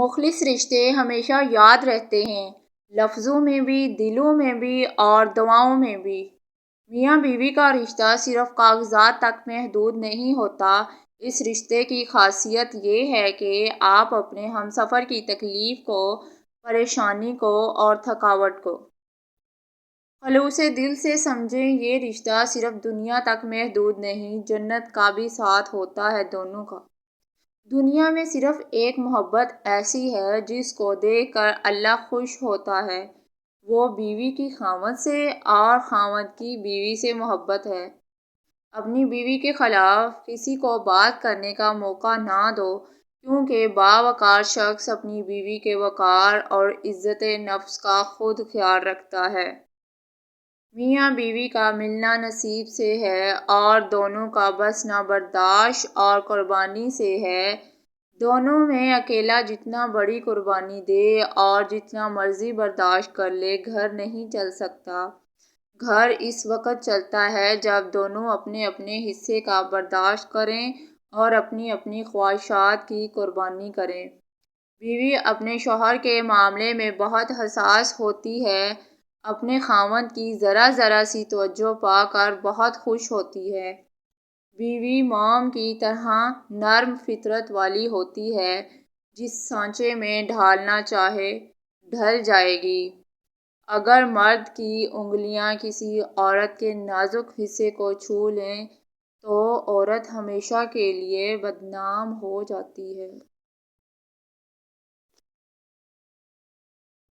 مخلص رشتے ہمیشہ یاد رہتے ہیں، لفظوں میں بھی، دلوں میں بھی اور دعاؤں میں بھی۔ میاں بیوی کا رشتہ صرف کاغذات تک محدود نہیں ہوتا۔ اس رشتے کی خاصیت یہ ہے کہ آپ اپنے ہمسفر کی تکلیف کو، پریشانی کو اور تھکاوٹ کو خلوص دل سے سمجھیں۔ یہ رشتہ صرف دنیا تک محدود نہیں، جنت کا بھی ساتھ ہوتا ہے دونوں کا۔ دنیا میں صرف ایک محبت ایسی ہے جس کو دیکھ کر اللہ خوش ہوتا ہے، وہ بیوی کی خاوند سے اور خاوند کی بیوی سے محبت ہے۔ اپنی بیوی کے خلاف کسی کو بات کرنے کا موقع نہ دو، کیونکہ باوقار شخص اپنی بیوی کے وقار اور عزت نفس کا خود خیال رکھتا ہے۔ میاں بیوی کا ملنا نصیب سے ہے اور دونوں کا بسنا برداشت اور قربانی سے ہے۔ دونوں میں اکیلا جتنا بڑی قربانی دے اور جتنا مرضی برداشت کر لے، گھر نہیں چل سکتا۔ گھر اس وقت چلتا ہے جب دونوں اپنے اپنے حصے کا برداشت کریں اور اپنی اپنی خواہشات کی قربانی کریں۔ بیوی اپنے شوہر کے معاملے میں بہت حساس ہوتی ہے، اپنے خاوند کی ذرا ذرا سی توجہ پا کر بہت خوش ہوتی ہے۔ بیوی موم کی طرح نرم فطرت والی ہوتی ہے، جس سانچے میں ڈھالنا چاہے ڈھل جائے گی۔ اگر مرد کی انگلیاں کسی عورت کے نازک حصے کو چھو لیں تو عورت ہمیشہ کے لیے بدنام ہو جاتی ہے۔